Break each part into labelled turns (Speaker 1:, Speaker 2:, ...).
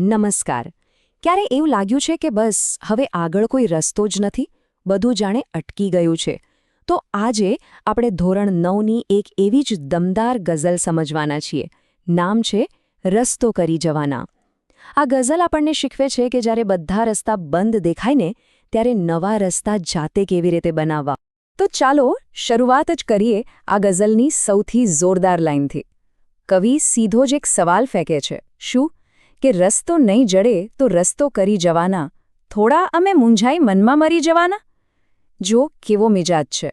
Speaker 1: નમસ્કાર. ક્યારે એવું લાગ્યું છે કે બસ હવે આગળ કોઈ રસ્તો જ નથી, બધું જાણે અટકી ગયું છે? તો આજે આપણે ધોરણ 9ની એક એવી જ દમદાર ગઝલ સમજવાના છીએ. નામ છે રસ્તો કરી જવાના. આ ગઝલ આપણને શીખવે છે કે જ્યારે બધા રસ્તા બંધ દેખાય ને ત્યારે નવા રસ્તા જાતે કેવી રીતે બનાવવા. તો ચાલો શરૂઆત જ કરીએ આ ગઝલની સૌથી જોરદાર લાઇનથી. કવિ સીધો જ એક સવાલ ફેંકે છે. શું? કે રસ્તો નહીં જડે તો રસ્તો કરી જવાના, થોડા અમે મૂંઝાઈ મનમાં મરી જવાના. જો કેવો મિજાજ છે.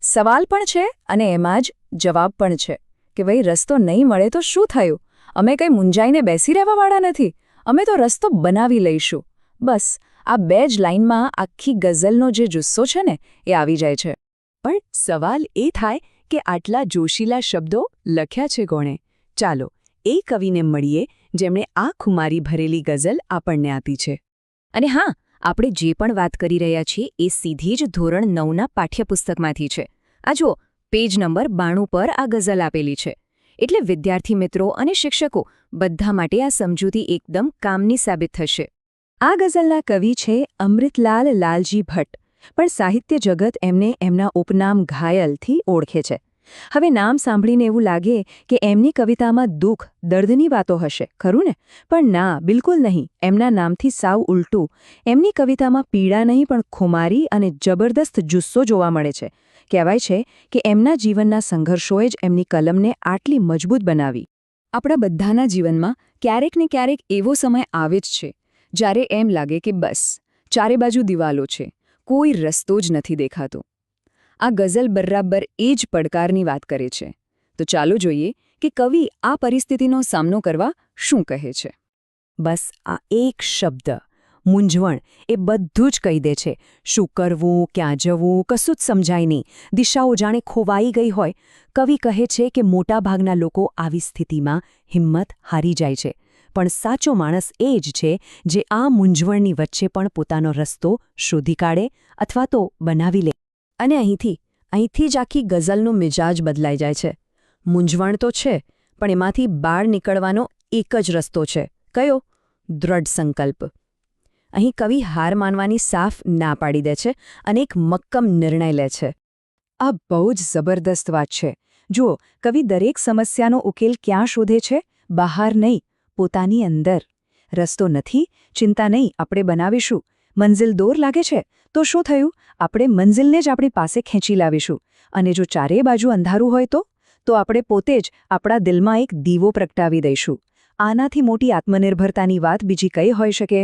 Speaker 1: સવાલ પણ છે અને એમાં જ જવાબ પણ છે કે ભાઈ રસ્તો નહીં મળે તો શું થયું, અમે કંઈ મૂંઝાઈને બેસી રહેવાવાળા નથી, અમે તો રસ્તો બનાવી લઈશું. બસ આ બે જ લાઇનમાં આખી ગઝલનો જે જુસ્સો છે ને એ આવી જાય છે. પણ સવાલ એ થાય કે આટલા જોશીલા શબ્દો લખ્યા છે કોણે? ચાલો એ કવિને મળીએ જેમણે આ ખુમારી ભરેલી ગઝલ આપણને આપી છે. અને હા, આપણે જે પણ વાત કરી રહ્યા છીએ એ સીધી જ ધોરણ 9ના પાઠ્યપુસ્તકમાંથી છે. આ જુઓ, પેજ નંબર 92 પર આ ગઝલ આપેલી છે. એટલે વિદ્યાર્થી મિત્રો અને શિક્ષકો બધા માટે આ સમજૂતી એકદમ કામની સાબિત થશે. આ ગઝલના કવિ છે અમૃતલાલ લાલજી ભટ્ટ, પણ સાહિત્ય જગત એમને એમના ઉપનામ ઘાયલથી ઓળખે છે. હવે નામ સાંભળીને એવું લાગે કે એમની કવિતામાં દુઃખ, દર્દની વાતો હશે, ખરું ને? પણ ના, બિલકુલ નહીં. એમના નામથી સાવ ઉલટું. એમની કવિતામાં પીડા નહીં પણ ખુમારી અને જબરદસ્ત જુસ્સો જોવા મળે છે. કહેવાય છે કે એમના જીવનના સંઘર્ષોએ જ એમની કલમને આટલી મજબૂત બનાવી. આપણા બધાના જીવનમાં ક્યારેક ને ક્યારેક એવો સમય આવે જ છે જ્યારે એમ લાગે કે બસ ચારે બાજુ દિવાલો છે, કોઈ રસ્તો જ નથી દેખાતો. આ ગઝલ બરાબર એ જ પડકારની વાત કરે છે. તો ચાલો જોઈએ કે કવિ આ પરિસ્થિતિનો સામનો કરવા શું કહે છે. બસ આ એક શબ્દ મૂંઝવણ એ બધું જ કહી દે છે. શું કરવું, ક્યાં જવું, કશું જ સમજાય નહીં. દિશાઓ જાણે ખોવાઈ ગઈ હોય. કવિ કહે છે કે મોટાભાગના લોકો આવી સ્થિતિમાં હિંમત હારી જાય છે. પણ સાચો માણસ એ જ છે જે આ મૂંઝવણની વચ્ચે પણ પોતાનો રસ્તો શોધી કાઢે અથવા તો બનાવી લે. અને અહીંથી જ આખી ગઝલનો મિજાજ બદલાઈ જાય છે. મૂંઝવણ તો છે, પણ એમાંથી બહાર નીકળવાનો એક જ રસ્તો છે. કયો? દૃઢ સંકલ્પ. અહીં કવિ હાર માનવાની સાફ ના પાડી દે છે અને એક મક્કમ નિર્ણય લે છે. આ બહુ જ જબરદસ્ત વાત છે. જુઓ, કવિ દરેક સમસ્યાનો ઉકેલ ક્યાં શોધે છે? બહાર નહીં, પોતાની અંદર. રસ્તો નથી, ચિંતા નહીં, આપણે બનાવીશું. મંઝિલ દૂર લાગે છે તો શું થયું? આપણે મંઝિલને જ આપણી પાસે ખેંચી લાવીશું. અને જો ચારે બાજુ અંધારું હોય તો આપણે પોતે જ આપણા દિલમાં એક દીવો પ્રગટાવી દઈશું. આનાથી મોટી આત્મનિર્ભરતાની વાત બીજી કઈ હોઈ શકે?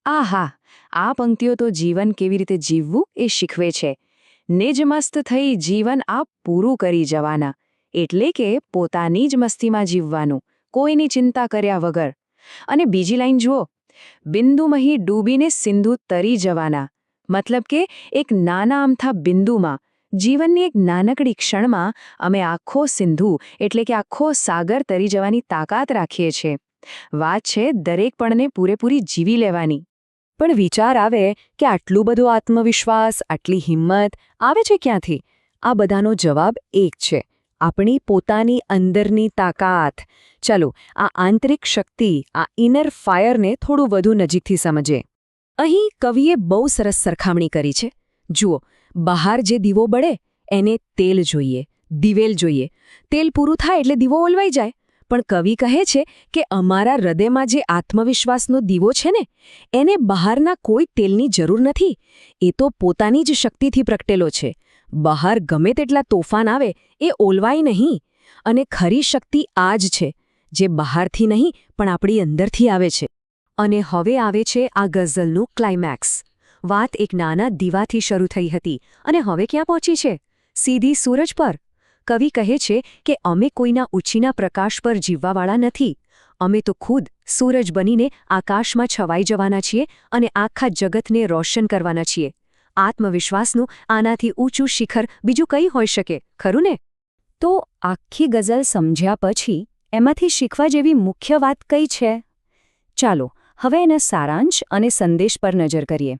Speaker 1: આહા, આ પંક્તિઓ તો જીવન કેવી રીતે જીવવું એ શીખવે છે. નિજ મસ્ત થઈ જીવન આપ પૂરું કરી જવાના. એટલે કે પોતાની જ મસ્તીમાં જીવવાનું, કોઈની ચિંતા કર્યા વગર. અને બીજી લાઈન જુઓ, બિંદુમહી ડૂબીને સિંધુ તરી જવાના. મતલબ કે એક નાના અમથા બિંદુમાં, જીવનની એક નાનકડી ક્ષણમાં અમે આખો સિંધુ એટલે કે આખો સાગર તરી જવાની તાકાત રાખીએ છીએ. વાત છે દરેક પળને પૂરેપૂરી જીવી લેવાની. પણ વિચાર આવે કે આટલું બધું આત્મવિશ્વાસ, આટલી હિંમત આવે છે ક્યાંથી? આ બધાનો જવાબ એક છે, આપણી પોતાની અંદરની તાકાત. ચલો આ આંતરિક શક્તિ, આ ઇનર ફાયરને થોડું વધુ નજીકથી સમજે. અહીં કવિએ બહુ સરસ સરખામણી કરી છે. જુઓ, બહાર જે દીવો બળે એને તેલ જોઈએ, દિવેલ જોઈએ. તેલ પૂરું થાય એટલે દીવો ઓલવાઈ જાય. પણ કવિ કહે છે કે અમારા હૃદયમાં જે આત્મવિશ્વાસનો દીવો છે ને, એને બહારના કોઈ તેલની જરૂર નથી. એ તો પોતાની જ શક્તિથી પ્રગટેલો છે. બહાર ગમે તેટલા તોફાન આવે એ ઓલવાય નહીં. અને ખરી શક્તિ આ જ છે, જે બહારથી નહીં પણ આપણી અંદરથી આવે છે. અને હવે આવે છે આ ગઝલનું ક્લાઇમેક્સ. વાત એક નાના દીવાથી શરૂ થઈ હતી અને હવે ક્યાં પહોંચી છે? સીધી સૂરજ પર. કવિ કહે છે કે અમે કોઈના ઉછીના પ્રકાશ પર જીવવાવાળા નથી. અમે તો ખુદ સૂરજ બનીને આકાશમાં છવાઈ જવાના છીએ અને આખા જગતને રોશન કરવાના છીએ. આત્મવિશ્વાસનું આનાથી ઊંચું શિખર બીજું કંઈ હોઈ શકે, ખરું ને? તો આખી ગઝલ સમજ્યા પછી એમાંથી શીખવા જેવી મુખ્ય વાત કઈ છે? ચાલો હવે એના સારાંશ અને સંદેશ પર નજર કરીએ.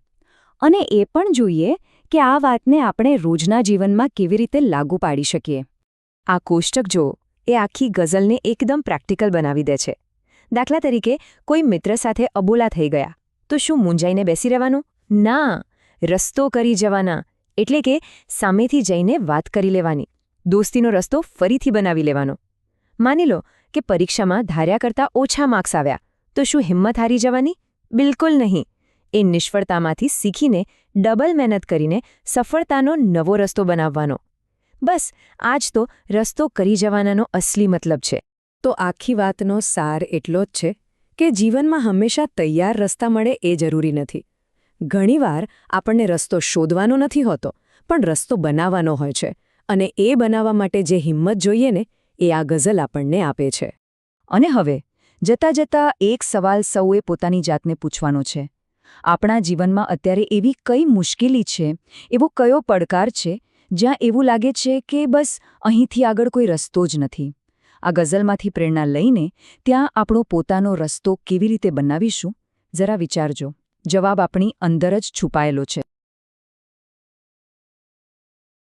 Speaker 1: અને એ પણ જોઈએ કે આ વાતને આપણે રોજના જીવનમાં કેવી રીતે લાગુ પાડી શકીએ. આ કોષ્ટક જો એ આખી ગઝલને એકદમ પ્રેક્ટિકલ બનાવી દે છે. દાખલા તરીકે કોઈ મિત્ર સાથે અબોલા થઈ ગયા તો શું મૂંઝાઈને બેસી રહેવાનું? ના, રસ્તો કરી જવાના. એટલે કે સામેથી જઈને વાત કરી લેવાની, દોસ્તીનો રસ્તો ફરીથી બનાવી લેવાનો. માની લો કે પરીક્ષામાં ધાર્યા કરતાં ઓછા માર્ક્સ આવ્યા તો શું હિંમત હારી જવાની? બિલકુલ નહીં. એ નિષ્ફળતામાંથી શીખીને ડબલ મહેનત કરીને સફળતાનો નવો રસ્તો બનાવવાનો. બસ આ જ તો રસ્તો કરી જવાનાનો અસલી મતલબ છે. તો આખી વાતનો સાર એટલો જ છે કે જીવનમાં હંમેશા તૈયાર રસ્તા મળે એ જરૂરી નથી. ઘણીવાર આપણને રસ્તો શોધવાનો નથી હોતો, પણ રસ્તો બનાવવાનો હોય છે. અને એ બનાવવા માટે જે હિંમત જોઈએ ને એ આ ગઝલ આપણને આપે છે.
Speaker 2: અને હવે જતાં જતાં એક સવાલ સૌએ પોતાની જાતને પૂછવાનો છે. આપણા જીવનમાં અત્યારે એવી કઈ મુશ્કેલી છે, એવો કયો પડકાર છે જ્યાં એવું લાગે છે કે બસ અહીંથી આગળ કોઈ રસ્તો જ નથી? આ ગઝલમાંથી પ્રેરણા લઈને ત્યાં આપણો પોતાનો રસ્તો કેવી રીતે બનાવીશું, જરા વિચારજો. જવાબ આપણી અંદર જ છુપાયેલો છે.